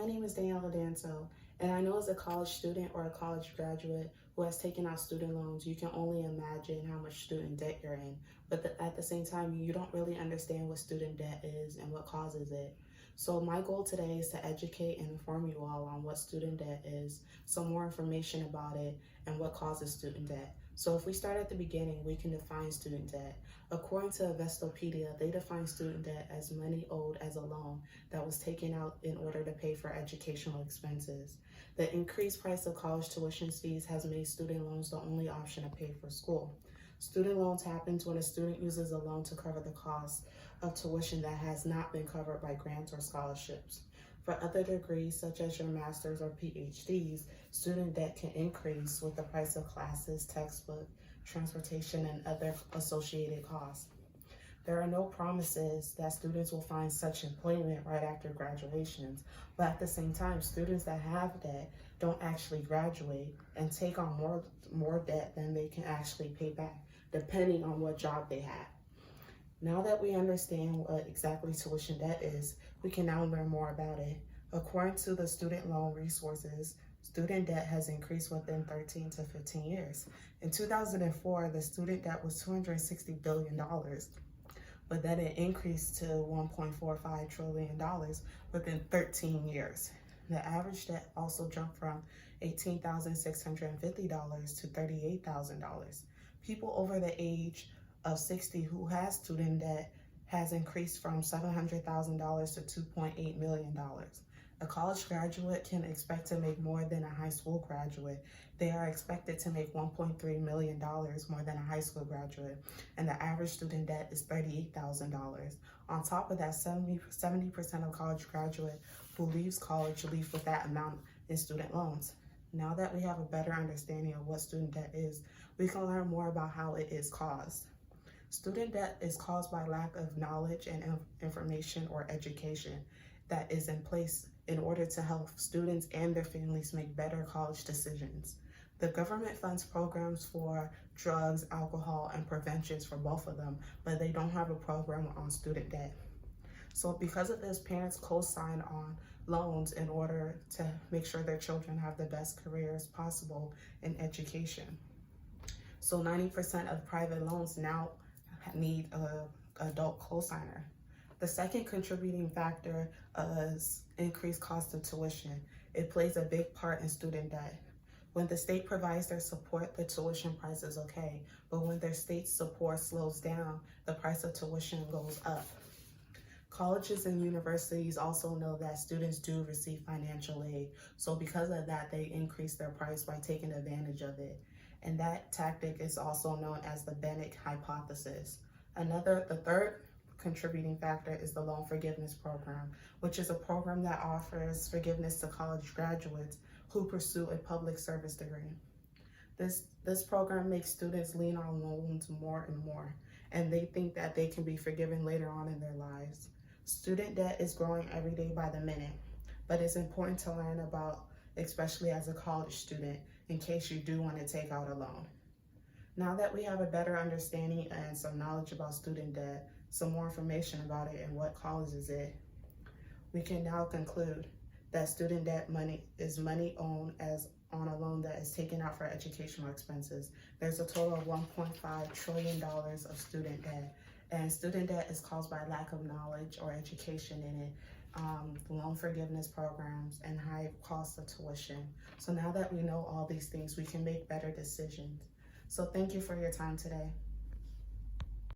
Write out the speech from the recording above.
my name is Daniela Danto, and I know as a college student or a college graduate who has taken out student loans, you can only imagine how much student debt you're in. But at the same time, you don't really understand what student debt is and what causes it. So my goal today is to educate and inform you all on what student debt is, some more information about it, and what causes student debt. So if we start at the beginning, we can define student debt. According to Investopedia, they define student debt as money owed as a loan that was taken out in order to pay for educational expenses. The increased price of college tuition fees has made student loans the only option to pay for school. Student loans happens when a student uses a loan to cover the cost of tuition that has not been covered by grants or scholarships. For other degrees, such as your master's or PhDs, student debt can increase with the price of classes, textbook, transportation, and other associated costs. There are no promises that students will find such employment right after graduations, but at the same time, students that have debt don't actually graduate and take on more debt than they can actually pay back, depending on what job they have. Now that we understand what exactly tuition debt is, we can now learn more about it. According to the student loan resources, student debt has increased within 13 to 15 years. In 2004, the student debt was $260 billion, but then it increased to $1.45 trillion within 13 years. The average debt also jumped from $18,650 to $38,000. People over the age of 60 who has student debt has increased from $700,000 to $2.8 million. A college graduate can expect to make more than a high school graduate. They are expected to make $1.3 million more than a high school graduate, and the average student debt is $38,000. On top of that, 70% of college graduates who leaves college leave with that amount in student loans. Now that we have a better understanding of what student debt is, we can learn more about how it is caused. Student debt is caused by lack of knowledge and information or education that is in place in order to help students and their families make better college decisions. The government funds programs for drugs, alcohol, and preventions for both of them, but they don't have a program on student debt. So because of this, parents co-sign on loans in order to make sure their children have the best careers possible in education. So 90% of private loans now need an adult co-signer. The second contributing factor is increased cost of tuition. It plays a big part in student debt. When the state provides their support, the tuition price is okay. But when their state support slows down, the price of tuition goes up. Colleges and universities also know that students do receive financial aid. So because of that, they increase their price by taking advantage of it. And that tactic is also known as the Bennett hypothesis. The third contributing factor is the loan forgiveness program, which is a program that offers forgiveness to college graduates who pursue a public service degree. This program makes students lean on loans more and more, and they think that they can be forgiven later on in their lives. Student debt is growing every day by the minute, but it's important to learn about, especially as a college student, in case you do want to take out a loan. Now that we have a better understanding and some knowledge about student debt, some more information about it and what causes it, we can now conclude that student debt is money owed as on a loan that is taken out for educational expenses. There's a total of $1.5 trillion of student debt, and student debt is caused by lack of knowledge or education in it, loan forgiveness programs, and high cost of tuition. So now that we know all these things, we can make better decisions. So thank you for your time today.